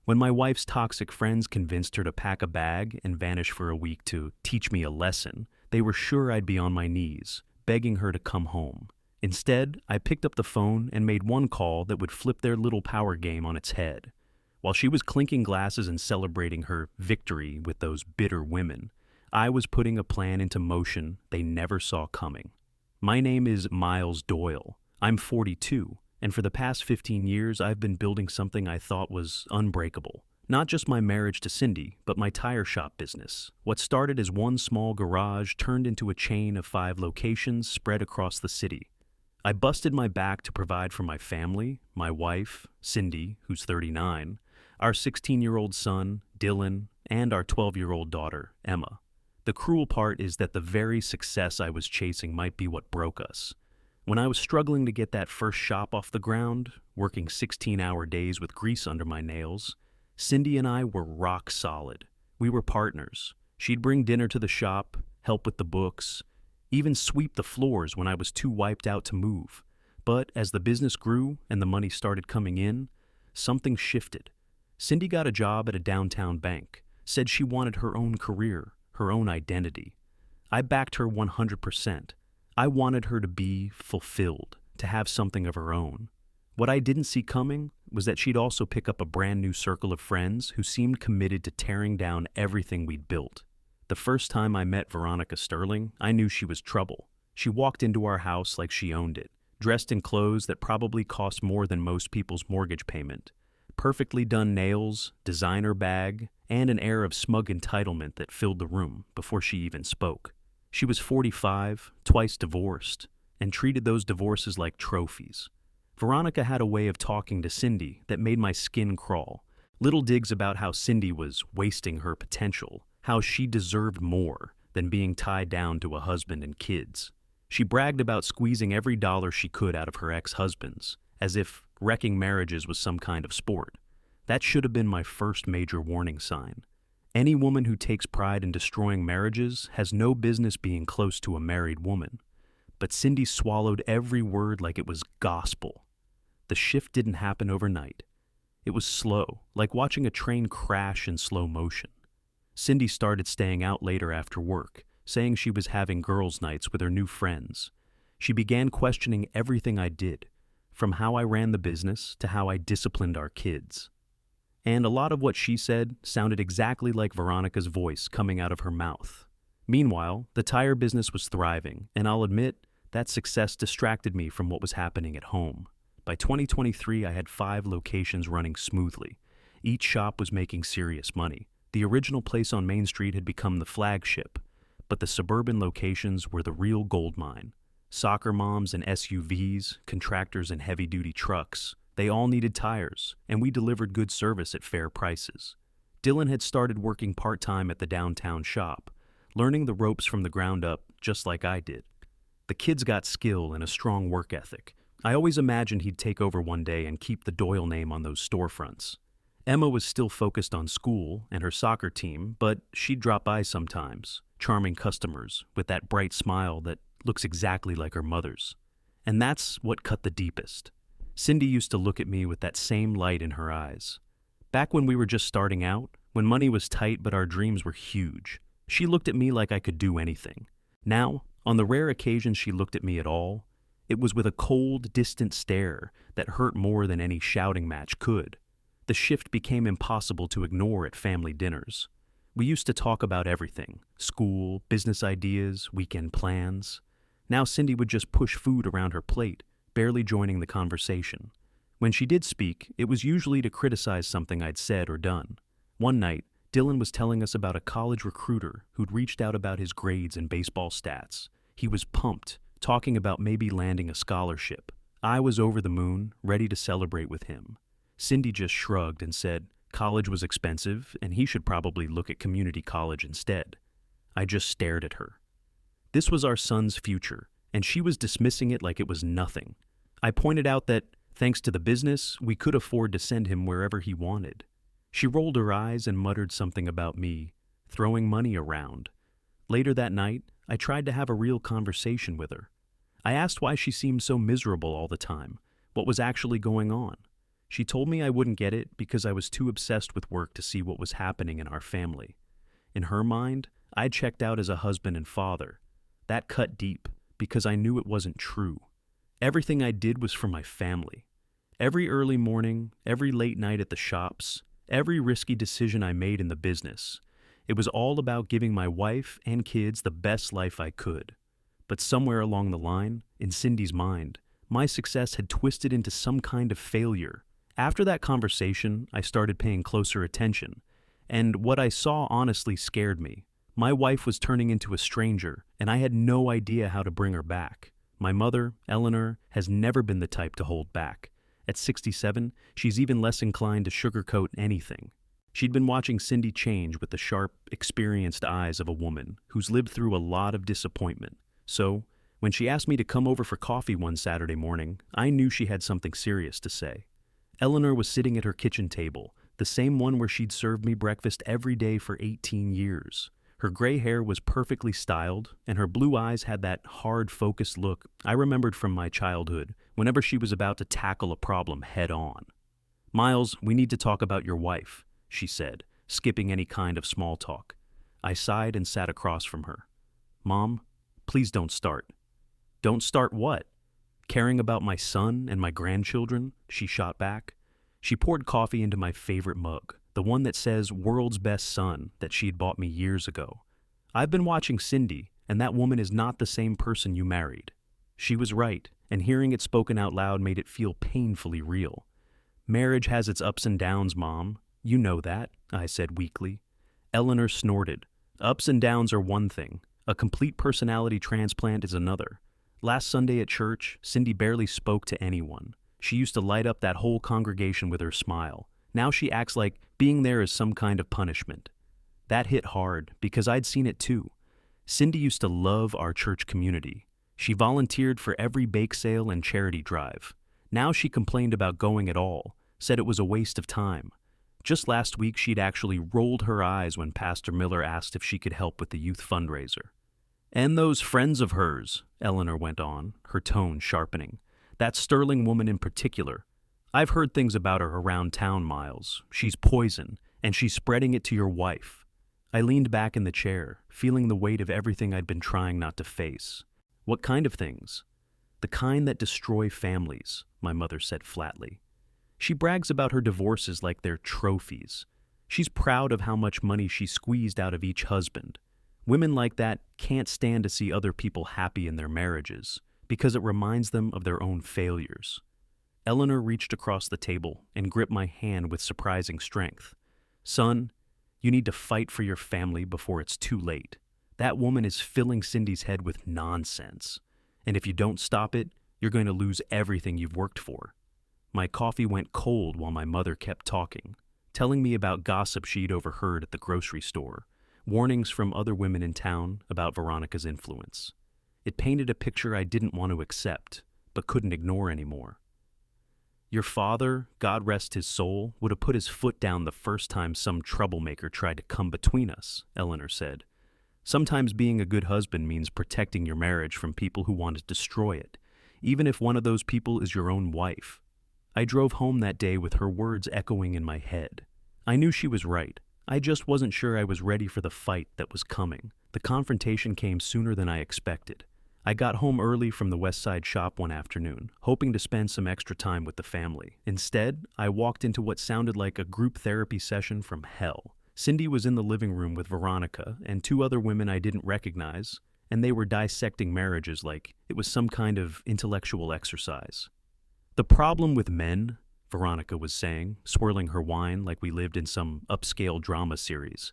When my wife's toxic friends convinced her to pack a bag and vanish for a week to teach me a lesson, they were sure I'd be on my knees, begging her to come home. Instead, I picked up the phone and made one call that would flip their little power game on its head. While she was clinking glasses and celebrating her victory with those bitter women, I was putting a plan into motion they never saw coming. My name is Miles Doyle. I'm 42, and for the past 15 years I've been building something I thought was unbreakable. Not just my marriage to Cindy, but my tire shop business. What started as one small garage turned into a chain of 5 locations spread across the city. I busted my back to provide for my family, my wife, Cindy, who's 39, our 16-year-old son, Dylan, and our 12-year-old daughter, Emma. The cruel part is that the very success I was chasing might be what broke us. When I was struggling to get that first shop off the ground, working 16-hour days with grease under my nails, Cindy and I were rock solid. We were partners. She'd bring dinner to the shop, help with the books, even sweep the floors when I was too wiped out to move. But as the business grew and the money started coming in, something shifted. Cindy got a job at a downtown bank, said she wanted her own career, her own identity. I backed her 100%. I wanted her to be fulfilled, to have something of her own. What I didn't see coming was that she'd also pick up a brand new circle of friends who seemed committed to tearing down everything we'd built. The first time I met Veronica Sterling, I knew she was trouble. She walked into our house like she owned it, dressed in clothes that probably cost more than most people's mortgage payment. Perfectly done nails, designer bag, and an air of smug entitlement that filled the room before she even spoke. She was 45, twice divorced, and treated those divorces like trophies. Veronica had a way of talking to Cindy that made my skin crawl. Little digs about how Cindy was wasting her potential, how she deserved more than being tied down to a husband and kids. She bragged about squeezing every dollar she could out of her ex-husbands, as if wrecking marriages was some kind of sport. That should have been my first major warning sign. Any woman who takes pride in destroying marriages has no business being close to a married woman. But Cindy swallowed every word like it was gospel. The shift didn't happen overnight. It was slow, like watching a train crash in slow motion. Cindy started staying out later after work, saying she was having girls' nights with her new friends. She began questioning everything I did, from how I ran the business to how I disciplined our kids. And a lot of what she said sounded exactly like Veronica's voice coming out of her mouth. Meanwhile, the tire business was thriving, and I'll admit, that success distracted me from what was happening at home. By 2023, I had 5 locations running smoothly. Each shop was making serious money. The original place on Main Street had become the flagship, but the suburban locations were the real gold mine. Soccer moms and SUVs, contractors and heavy-duty trucks, they all needed tires, and we delivered good service at fair prices. Dylan had started working part-time at the downtown shop, learning the ropes from the ground up just like I did. The kids got skill and a strong work ethic. I always imagined he'd take over one day and keep the Doyle name on those storefronts. Emma was still focused on school and her soccer team, but she'd drop by sometimes, charming customers with that bright smile that looks exactly like her mother's. And that's what cut the deepest. Cindy used to look at me with that same light in her eyes. Back when we were just starting out, when money was tight but our dreams were huge, she looked at me like I could do anything. Now, on the rare occasion she looked at me at all, it was with a cold, distant stare that hurt more than any shouting match could. The shift became impossible to ignore at family dinners. We used to talk about everything: school, business ideas, weekend plans. Now Cindy would just push food around her plate, barely joining the conversation. When she did speak, it was usually to criticize something I'd said or done. One night, Dylan was telling us about a college recruiter who'd reached out about his grades and baseball stats. He was pumped, talking about maybe landing a scholarship. I was over the moon, ready to celebrate with him. Cindy just shrugged and said college was expensive and he should probably look at community college instead. I just stared at her. This was our son's future, and she was dismissing it like it was nothing. I pointed out that, thanks to the business, we could afford to send him wherever he wanted. She rolled her eyes and muttered something about me, throwing money around. Later that night, I tried to have a real conversation with her. I asked why she seemed so miserable all the time, what was actually going on. She told me I wouldn't get it because I was too obsessed with work to see what was happening in our family. In her mind, I checked out as a husband and father. That cut deep because I knew it wasn't true. Everything I did was for my family. Every early morning, every late night at the shops, every risky decision I made in the business, it was all about giving my wife and kids the best life I could. But somewhere along the line, in Cindy's mind, my success had twisted into some kind of failure. After that conversation, I started paying closer attention, and what I saw honestly scared me. My wife was turning into a stranger, and I had no idea how to bring her back. My mother, Eleanor, has never been the type to hold back. At 67, she's even less inclined to sugarcoat anything. She'd been watching Cindy change with the sharp, experienced eyes of a woman who's lived through a lot of disappointment. So, when she asked me to come over for coffee one Saturday morning, I knew she had something serious to say. Eleanor was sitting at her kitchen table, the same one where she'd served me breakfast every day for 18 years. Her gray hair was perfectly styled, and her blue eyes had that hard, focused look I remembered from my childhood whenever she was about to tackle a problem head on. "Miles, we need to talk about your wife," she said, skipping any kind of small talk. I sighed and sat across from her. "Mom, please don't start." "Don't start what?" "Caring about my son and my grandchildren," she shot back. She poured coffee into my favorite mug, the one that says "World's Best Son" that she'd bought me years ago. "I've been watching Cindy, and that woman is not the same person you married." She was right, and hearing it spoken out loud made it feel painfully real. "Marriage has its ups and downs, Mom. You know that," I said weakly. Eleanor snorted. "Ups and downs are one thing. A complete personality transplant is another. Last Sunday at church, Cindy barely spoke to anyone. She used to light up that whole congregation with her smile. Now she acts like being there is some kind of punishment." That hit hard because I'd seen it too. Cindy used to love our church community. She volunteered for every bake sale and charity drive. Now she complained about going at all, said it was a waste of time. Just last week she'd actually rolled her eyes when Pastor Miller asked if she could help with the youth fundraiser. "And those friends of hers," Eleanor went on, her tone sharpening. "That Sterling woman in particular. I've heard things about her around town, Miles. She's poison, and she's spreading it to your wife." I leaned back in the chair, feeling the weight of everything I'd been trying not to face. "What kind of things?" "The kind that destroy families," my mother said flatly. "She brags about her divorces like they're trophies. She's proud of how much money she squeezed out of each husband. Women like that can't stand to see other people happy in their marriages because it reminds them of their own failures." Eleanor reached across the table and gripped my hand with surprising strength. "Son, you need to fight for your family before it's too late. That woman is filling Cindy's head with nonsense. And if you don't stop it, you're going to lose everything you've worked for." My coffee went cold while my mother kept talking, telling me about gossip she'd overheard at the grocery store, warnings from other women in town about Veronica's influence. It painted a picture I didn't want to accept, but couldn't ignore anymore. "Your father, God rest his soul, would have put his foot down the first time some troublemaker tried to come between us," Eleanor said. "Sometimes being a good husband means protecting your marriage from people who want to destroy it, even if one of those people is your own wife." I drove home that day with her words echoing in my head. I knew she was right. I just wasn't sure I was ready for the fight that was coming. The confrontation came sooner than I expected. I got home early from the West Side shop one afternoon, hoping to spend some extra time with the family. Instead, I walked into what sounded like a group therapy session from hell. Cindy was in the living room with Veronica and two other women I didn't recognize, and they were dissecting marriages like it was some kind of intellectual exercise. "The problem with men," Veronica was saying, swirling her wine like we lived in some upscale drama series,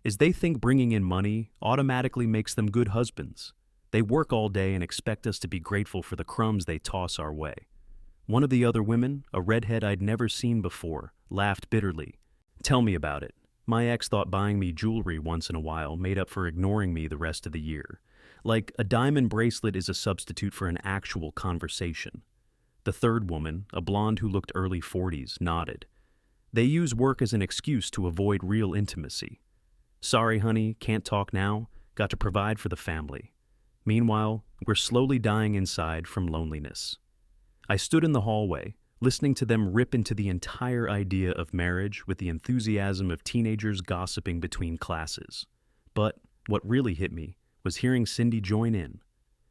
"is they think bringing in money automatically makes them good husbands. They work all day and expect us to be grateful for the crumbs they toss our way." One of the other women, a redhead I'd never seen before, laughed bitterly. "Tell me about it. My ex thought buying me jewelry once in a while made up for ignoring me the rest of the year. Like a diamond bracelet is a substitute for an actual conversation." The third woman, a blonde who looked early 40s, nodded. "They use work as an excuse to avoid real intimacy. Sorry, honey, can't talk now. Got to provide for the family. Meanwhile, we're slowly dying inside from loneliness." I stood in the hallway, listening to them rip into the entire idea of marriage with the enthusiasm of teenagers gossiping between classes. But what really hit me was hearing Cindy join in.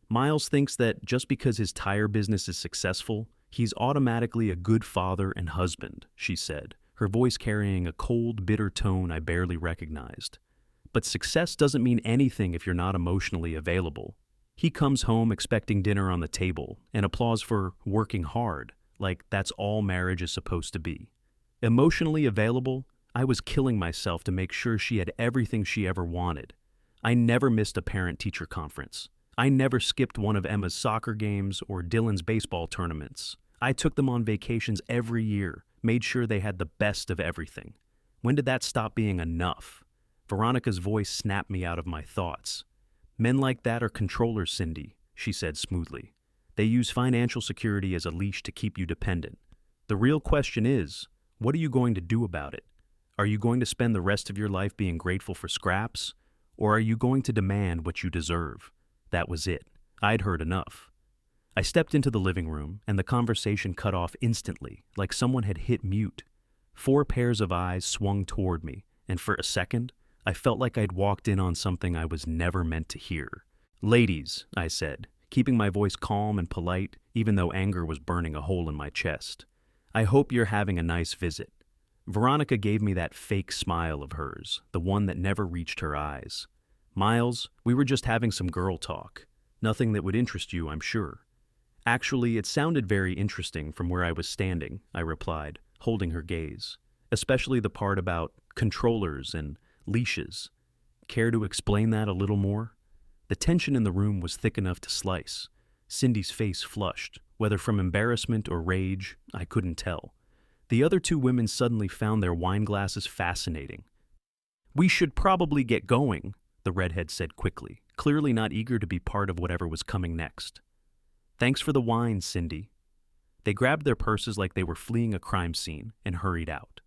Miles thinks that just because his tire business is successful, he's automatically a good father and husband, she said, her voice carrying a cold, bitter tone I barely recognized. But success doesn't mean anything if you're not emotionally available. He comes home expecting dinner on the table and applause for working hard, like that's all marriage is supposed to be. Emotionally available, I was killing myself to make sure she had everything she ever wanted. I never missed a parent-teacher conference. I never skipped one of Emma's soccer games or Dylan's baseball tournaments. I took them on vacations every year, made sure they had the best of everything. When did that stop being enough? Veronica's voice snapped me out of my thoughts. Men like that are controllers, Cindy, she said smoothly. They use financial security as a leash to keep you dependent. The real question is, what are you going to do about it? Are you going to spend the rest of your life being grateful for scraps? Or are you going to demand what you deserve? That was it. I'd heard enough. I stepped into the living room, and the conversation cut off instantly, like someone had hit mute. 4 pairs of eyes swung toward me, and for a second, I felt like I'd walked in on something I was never meant to hear. "Ladies," I said, keeping my voice calm and polite, even though anger was burning a hole in my chest. "I hope you're having a nice visit." Veronica gave me that fake smile of hers, the one that never reached her eyes. "Miles, we were just having some girl talk. Nothing that would interest you, I'm sure." "Actually, it sounded very interesting from where I was standing," I replied, holding her gaze, especially the part about controllers and leashes. "Care to explain that a little more?" The tension in the room was thick enough to slice. Cindy's face flushed, whether from embarrassment or rage, I couldn't tell. The other 2 women suddenly found their wine glasses fascinating. "We should probably get going," the redhead said quickly, clearly not eager to be part of whatever was coming next. "Thanks for the wine, Cindy." They grabbed their purses like they were fleeing a crime scene and hurried out.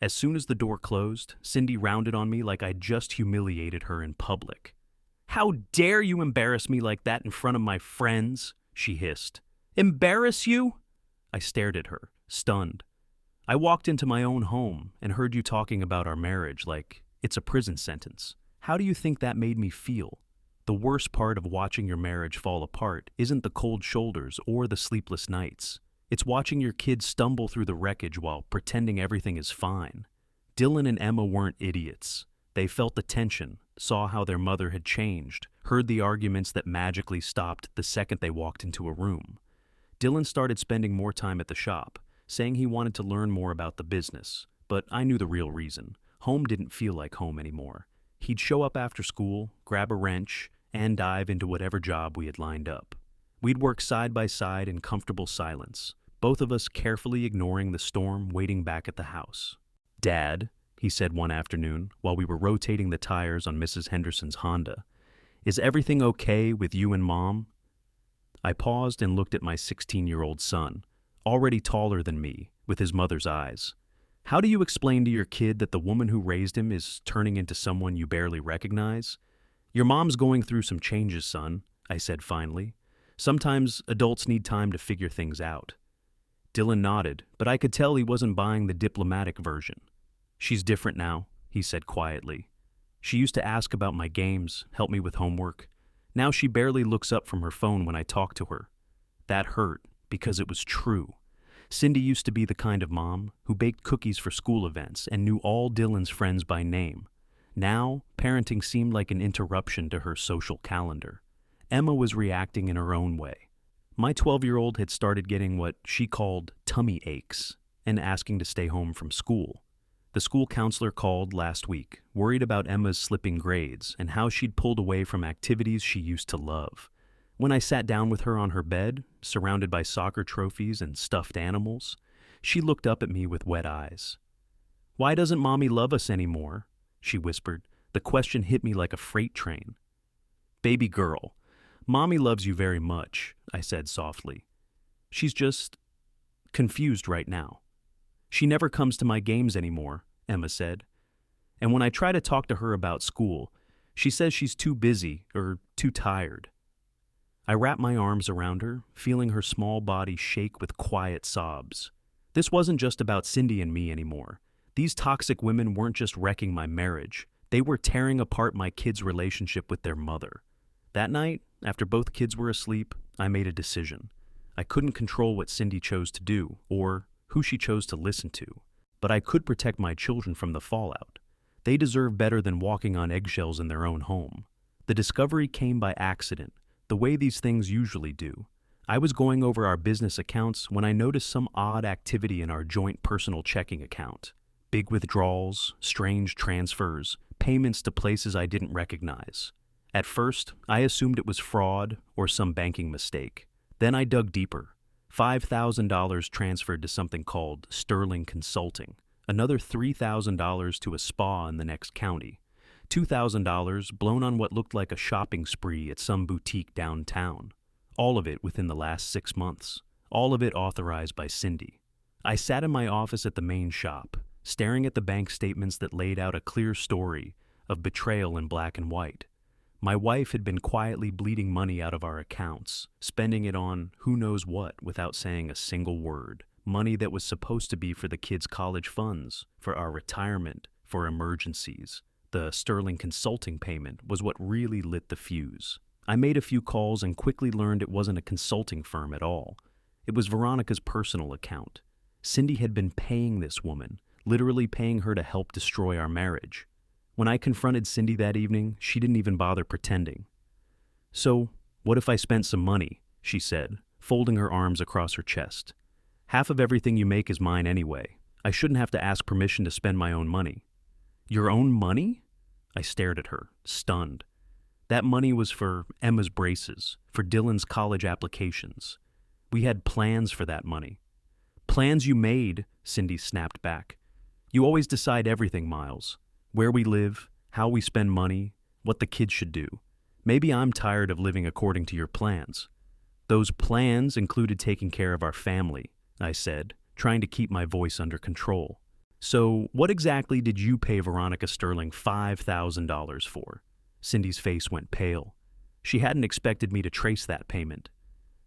As soon as the door closed, Cindy rounded on me like I'd just humiliated her in public. "How dare you embarrass me like that in front of my friends?" she hissed. "Embarrass you?" I stared at her, stunned. "I walked into my own home and heard you talking about our marriage like it's a prison sentence. How do you think that made me feel? The worst part of watching your marriage fall apart isn't the cold shoulders or the sleepless nights. It's watching your kids stumble through the wreckage while pretending everything is fine. Dylan and Emma weren't idiots. They felt the tension, saw how their mother had changed, heard the arguments that magically stopped the second they walked into a room. Dylan started spending more time at the shop, saying he wanted to learn more about the business, but I knew the real reason. Home didn't feel like home anymore. He'd show up after school, grab a wrench, and dive into whatever job we had lined up. We'd work side by side in comfortable silence, both of us carefully ignoring the storm waiting back at the house. "Dad," he said one afternoon while we were rotating the tires on Mrs. Henderson's Honda, "is everything okay with you and Mom?" I paused and looked at my 16-year-old son, already taller than me, with his mother's eyes. "How do you explain to your kid that the woman who raised him is turning into someone you barely recognize?" "Your mom's going through some changes, son," I said finally. "Sometimes adults need time to figure things out." Dylan nodded, but I could tell he wasn't buying the diplomatic version. "She's different now," he said quietly. "She used to ask about my games, help me with homework. Now she barely looks up from her phone when I talk to her." That hurt, because it was true. Cindy used to be the kind of mom who baked cookies for school events and knew all Dylan's friends by name. Now, parenting seemed like an interruption to her social calendar. Emma was reacting in her own way. My 12-year-old had started getting what she called tummy aches and asking to stay home from school. The school counselor called last week, worried about Emma's slipping grades and how she'd pulled away from activities she used to love. When I sat down with her on her bed, surrounded by soccer trophies and stuffed animals, she looked up at me with wet eyes. "Why doesn't Mommy love us anymore?" she whispered. The question hit me like a freight train. "Baby girl, Mommy loves you very much," I said softly. "She's just confused right now. She never comes to my games anymore," Emma said. "And when I try to talk to her about school, she says she's too busy or too tired." I wrapped my arms around her, feeling her small body shake with quiet sobs. This wasn't just about Cindy and me anymore. These toxic women weren't just wrecking my marriage, they were tearing apart my kids' relationship with their mother. That night, after both kids were asleep, I made a decision. I couldn't control what Cindy chose to do, or who she chose to listen to, but I could protect my children from the fallout. They deserve better than walking on eggshells in their own home. The discovery came by accident, the way these things usually do. I was going over our business accounts when I noticed some odd activity in our joint personal checking account. Big withdrawals, strange transfers, payments to places I didn't recognize. At first, I assumed it was fraud or some banking mistake. Then I dug deeper. $5,000 transferred to something called Sterling Consulting, another $3,000 to a spa in the next county, $2,000 blown on what looked like a shopping spree at some boutique downtown. All of it within the last 6 months. All of it authorized by Cindy. I sat in my office at the main shop, staring at the bank statements that laid out a clear story of betrayal in black and white. My wife had been quietly bleeding money out of our accounts, spending it on who knows what without saying a single word. Money that was supposed to be for the kids' college funds, for our retirement, for emergencies. The Sterling Consulting payment was what really lit the fuse. I made a few calls and quickly learned it wasn't a consulting firm at all. It was Veronica's personal account. Cindy had been paying this woman, literally paying her to help destroy our marriage. When I confronted Cindy that evening, she didn't even bother pretending. "So, what if I spent some money?" she said, folding her arms across her chest. "Half of everything you make is mine anyway. I shouldn't have to ask permission to spend my own money." "Your own money?" I stared at her, stunned. That money was for Emma's braces, for Dylan's college applications. We had plans for that money. "Plans you made," Cindy snapped back. "You always decide everything, Miles. Where we live, how we spend money, what the kids should do. Maybe I'm tired of living according to your plans." "Those plans included taking care of our family," I said, trying to keep my voice under control. "So, what exactly did you pay Veronica Sterling $5,000 for?" Cindy's face went pale. She hadn't expected me to trace that payment.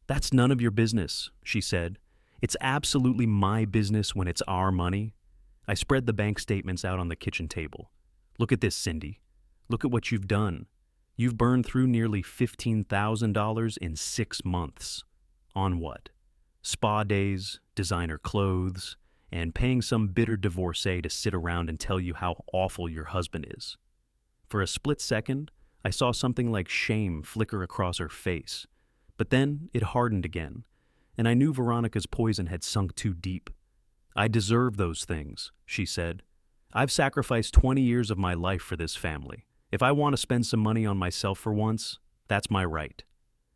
"That's none of your business," she said. "It's absolutely my business when it's our money." I spread the bank statements out on the kitchen table. "Look at this, Cindy. Look at what you've done. You've burned through nearly $15,000 in 6 months. On what? Spa days, designer clothes, and paying some bitter divorcee to sit around and tell you how awful your husband is." For a split second, I saw something like shame flicker across her face, but then it hardened again, and I knew Veronica's poison had sunk too deep. "I deserve those things," she said. "I've sacrificed 20 years of my life for this family. If I want to spend some money on myself for once, that's my right."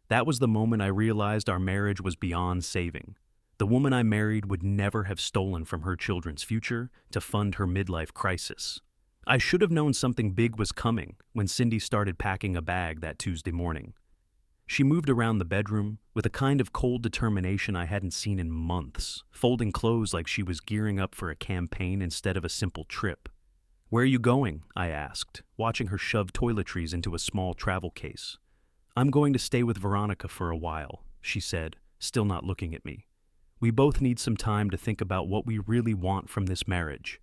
That was the moment I realized our marriage was beyond saving. The woman I married would never have stolen from her children's future to fund her midlife crisis. I should have known something big was coming when Cindy started packing a bag that Tuesday morning. She moved around the bedroom with a kind of cold determination I hadn't seen in months, folding clothes like she was gearing up for a campaign instead of a simple trip. "Where are you going?" I asked, watching her shove toiletries into a small travel case. "I'm going to stay with Veronica for a while," she said, still not looking at me. "We both need some time to think about what we really want from this marriage.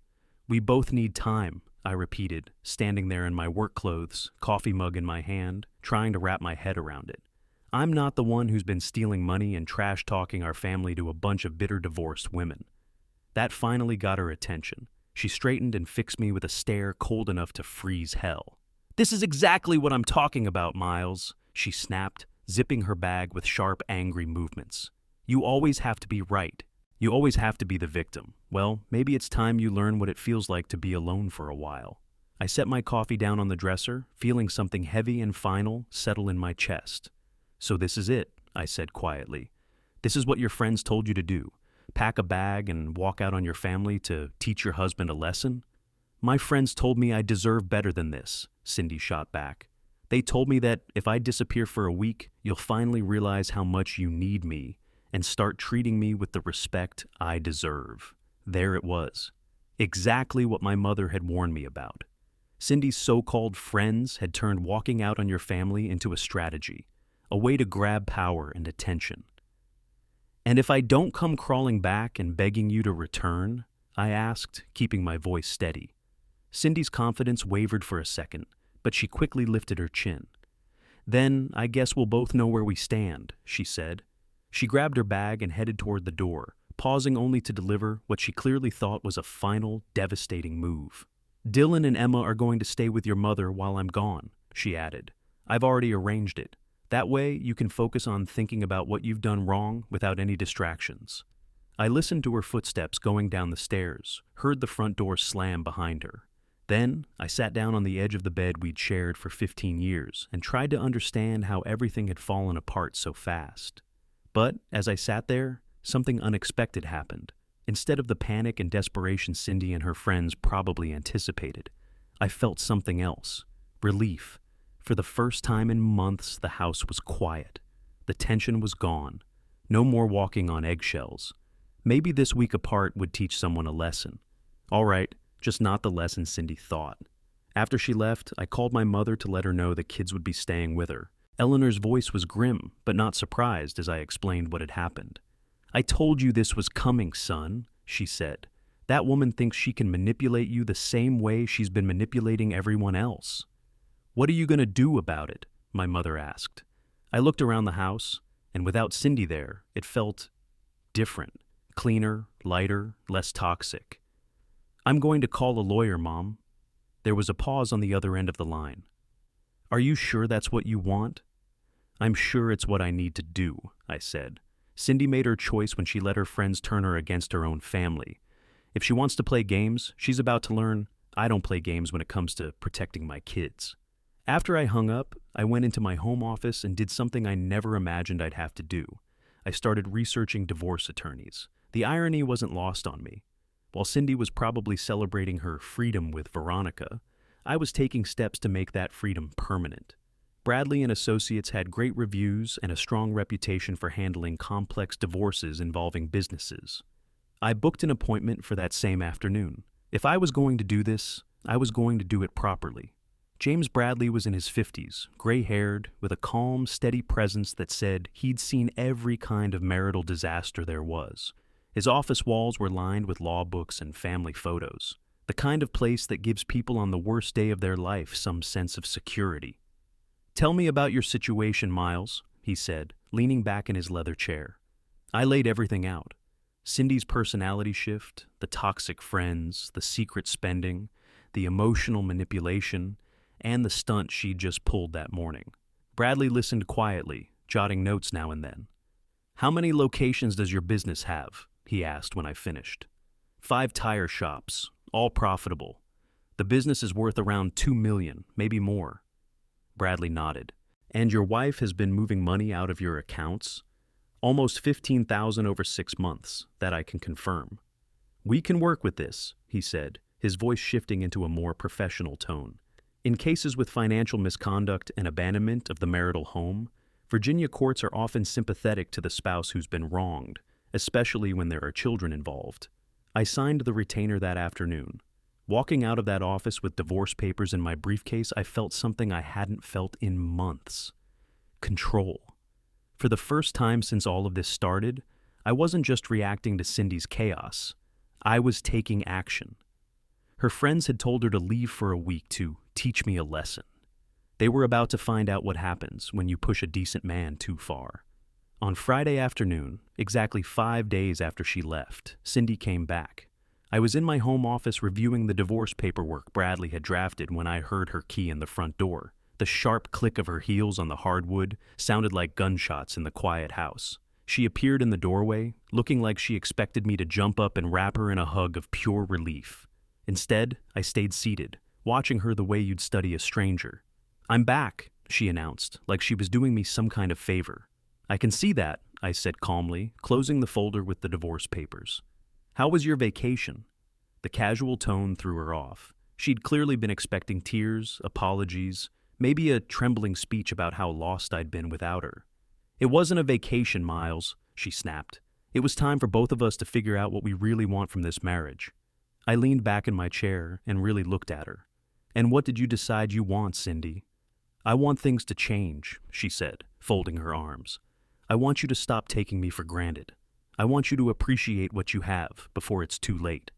We both need time," I repeated, standing there in my work clothes, coffee mug in my hand, trying to wrap my head around it. "I'm not the one who's been stealing money and trash-talking our family to a bunch of bitter divorced women." That finally got her attention. She straightened and fixed me with a stare cold enough to freeze hell. "This is exactly what I'm talking about, Miles," she snapped, zipping her bag with sharp, angry movements. "You always have to be right. You always have to be the victim. Well, maybe it's time you learn what it feels like to be alone for a while." I set my coffee down on the dresser, feeling something heavy and final settle in my chest. "So this is it," I said quietly. "This is what your friends told you to do. Pack a bag and walk out on your family to teach your husband a lesson?" "My friends told me I deserve better than this," Cindy shot back. "They told me that if I disappear for a week, you'll finally realize how much you need me and start treating me with the respect I deserve." There it was. Exactly what my mother had warned me about. Cindy's so-called friends had turned walking out on your family into a strategy, a way to grab power and attention. And if I don't come crawling back and begging you to return? I asked, keeping my voice steady. Cindy's confidence wavered for a second, but she quickly lifted her chin. Then I guess we'll both know where we stand, she said. She grabbed her bag and headed toward the door, pausing only to deliver what she clearly thought was a final, devastating move. Dylan and Emma are going to stay with your mother while I'm gone, she added. I've already arranged it. That way, you can focus on thinking about what you've done wrong without any distractions. I listened to her footsteps going down the stairs, heard the front door slam behind her. Then, I sat down on the edge of the bed we'd shared for 15 years and tried to understand how everything had fallen apart so fast. But, as I sat there, something unexpected happened. Instead of the panic and desperation Cindy and her friends probably anticipated, I felt something else. Relief. For the first time in months, the house was quiet. The tension was gone. No more walking on eggshells. Maybe this week apart would teach someone a lesson. All right, just not the lesson Cindy thought. After she left, I called my mother to let her know the kids would be staying with her. Eleanor's voice was grim, but not surprised as I explained what had happened. I told you this was coming, son, she said. That woman thinks she can manipulate you the same way she's been manipulating everyone else. What are you going to do about it? My mother asked. I looked around the house, and without Cindy there, it felt different, cleaner, lighter, less toxic. I'm going to call a lawyer, Mom. There was a pause on the other end of the line. Are you sure that's what you want? I'm sure it's what I need to do, I said. Cindy made her choice when she let her friends turn her against her own family. If she wants to play games, she's about to learn I don't play games when it comes to protecting my kids. After I hung up, I went into my home office and did something I never imagined I'd have to do. I started researching divorce attorneys. The irony wasn't lost on me. While Cindy was probably celebrating her freedom with Veronica, I was taking steps to make that freedom permanent. Bradley and Associates had great reviews and a strong reputation for handling complex divorces involving businesses. I booked an appointment for that same afternoon. If I was going to do this, I was going to do it properly. James Bradley was in his 50s, gray-haired, with a calm, steady presence that said he'd seen every kind of marital disaster there was. His office walls were lined with law books and family photos, the kind of place that gives people on the worst day of their life some sense of security. Tell me about your situation, Miles, he said, leaning back in his leather chair. I laid everything out. Cindy's personality shift, the toxic friends, the secret spending, the emotional manipulation, and the stunt she'd just pulled that morning. Bradley listened quietly, jotting notes now and then. How many locations does your business have? He asked when I finished. 5 tire shops, all profitable. The business is worth around $2 million, maybe more. Bradley nodded. And your wife has been moving money out of your accounts? Almost $15,000 over 6 months, that I can confirm. We can work with this, he said, his voice shifting into a more professional tone. In cases with financial misconduct and abandonment of the marital home, Virginia courts are often sympathetic to the spouse who's been wronged, especially when there are children involved. I signed the retainer that afternoon. Walking out of that office with divorce papers in my briefcase, I felt something I hadn't felt in months. Control. For the first time since all of this started, I wasn't just reacting to Cindy's chaos. I was taking action. Her friends had told her to leave for a week to teach me a lesson. They were about to find out what happens when you push a decent man too far. On Friday afternoon, exactly 5 days after she left, Cindy came back. I was in my home office reviewing the divorce paperwork Bradley had drafted when I heard her key in the front door. The sharp click of her heels on the hardwood sounded like gunshots in the quiet house. She appeared in the doorway, looking like she expected me to jump up and wrap her in a hug of pure relief. Instead, I stayed seated, watching her the way you'd study a stranger. I'm back, she announced, like she was doing me some kind of favor. I can see that, I said calmly, closing the folder with the divorce papers. How was your vacation? The casual tone threw her off. She'd clearly been expecting tears, apologies, maybe a trembling speech about how lost I'd been without her. It wasn't a vacation, Miles, she snapped. It was time for both of us to figure out what we really want from this marriage. I leaned back in my chair and really looked at her. And what did you decide you want, Cindy? I want things to change, she said, folding her arms. I want you to stop taking me for granted. I want you to appreciate what you have before it's too late."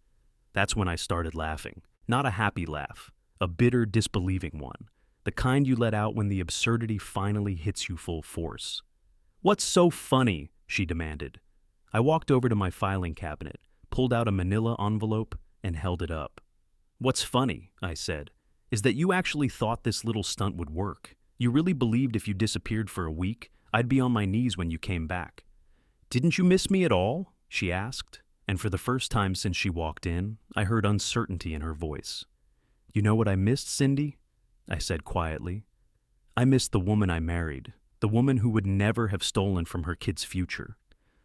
That's when I started laughing. Not a happy laugh, a bitter, disbelieving one. The kind you let out when the absurdity finally hits you full force. "What's so funny?" she demanded. I walked over to my filing cabinet, pulled out a manila envelope, and held it up. "What's funny," I said, "is that you actually thought this little stunt would work. You really believed if you disappeared for a week, I'd be on my knees when you came back." "Didn't you miss me at all?" she asked, and for the first time since she walked in, I heard uncertainty in her voice. "You know what I missed, Cindy?" I said quietly. "I missed the woman I married, the woman who would never have stolen from her kid's future.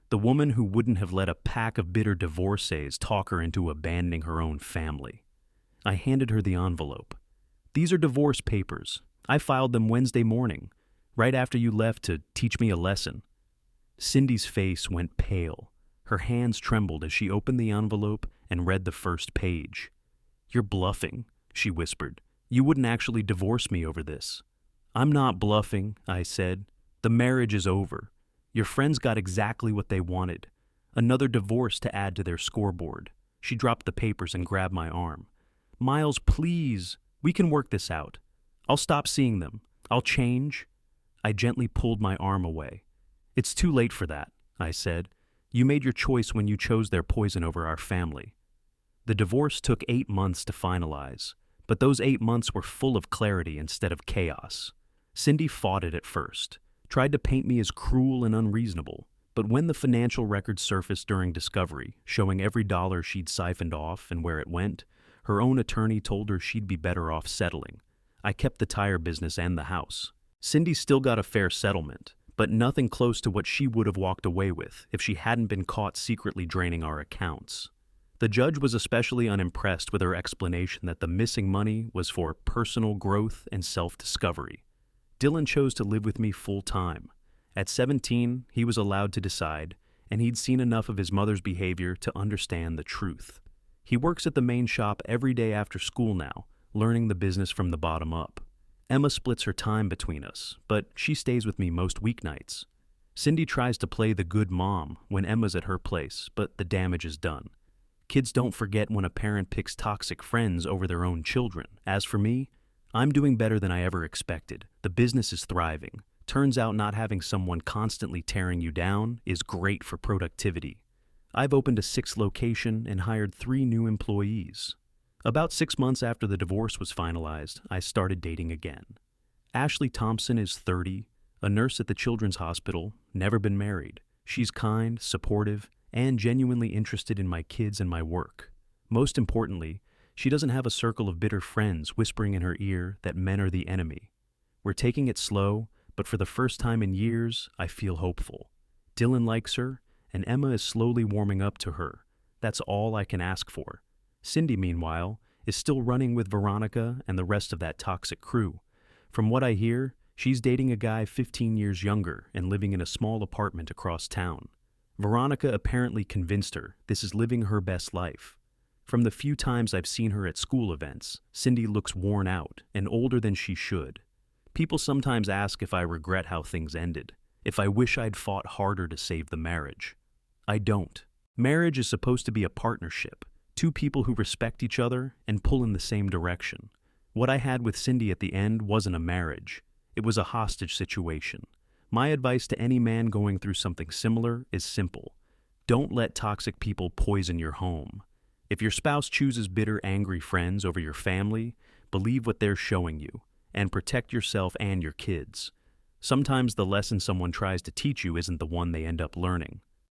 The woman who wouldn't have let a pack of bitter divorcees talk her into abandoning her own family." I handed her the envelope. "These are divorce papers. I filed them Wednesday morning, right after you left to teach me a lesson." Cindy's face went pale. Her hands trembled as she opened the envelope and read the first page. "You're bluffing," she whispered. "You wouldn't actually divorce me over this." "I'm not bluffing," I said. "The marriage is over. Your friends got exactly what they wanted. Another divorce to add to their scoreboard." She dropped the papers and grabbed my arm. "Miles, please. We can work this out. I'll stop seeing them. I'll change." I gently pulled my arm away. "It's too late for that," I said. "You made your choice when you chose their poison over our family." The divorce took 8 months to finalize, but those 8 months were full of clarity instead of chaos. Cindy fought it at first, tried to paint me as cruel and unreasonable, but when the financial records surfaced during discovery, showing every dollar she'd siphoned off and where it went, her own attorney told her she'd be better off settling. I kept the tire business and the house. Cindy still got a fair settlement, but nothing close to what she would have walked away with if she hadn't been caught secretly draining our accounts. The judge was especially unimpressed with her explanation that the missing money was for personal growth and self-discovery. Dylan chose to live with me full-time. At 17, he was allowed to decide, and he'd seen enough of his mother's behavior to understand the truth. He works at the main shop every day after school now, learning the business from the bottom up. Emma splits her time between us, but she stays with me most weeknights. Cindy tries to play the good mom when Emma's at her place, but the damage is done. Kids don't forget when a parent picks toxic friends over their own children. As for me, I'm doing better than I ever expected. The business is thriving. Turns out not having someone constantly tearing you down is great for productivity. I've opened a 6th location and hired 3 new employees. About 6 months after the divorce was finalized, I started dating again. Ashley Thompson is 30, a nurse at the Children's Hospital, never been married. She's kind, supportive, and genuinely interested in my kids and my work. Most importantly, she doesn't have a circle of bitter friends whispering in her ear that men are the enemy. We're taking it slow, but for the first time in years, I feel hopeful. Dylan likes her, and Emma is slowly warming up to her. That's all I can ask for. Cindy, meanwhile, is still running with Veronica and the rest of that toxic crew. From what I hear, she's dating a guy 15 years younger and living in a small apartment across town. Veronica apparently convinced her this is living her best life. From the few times I've seen her at school events, Cindy looks worn out and older than she should. People sometimes ask if I regret how things ended, if I wish I'd fought harder to save the marriage. I don't. Marriage is supposed to be a partnership, 2 people who respect each other and pull in the same direction. What I had with Cindy at the end wasn't a marriage. It was a hostage situation. My advice to any man going through something similar is simple. Don't let toxic people poison your home. If your spouse chooses bitter, angry friends over your family, believe what they're showing you, and protect yourself and your kids. Sometimes the lesson someone tries to teach you isn't the one they end up learning.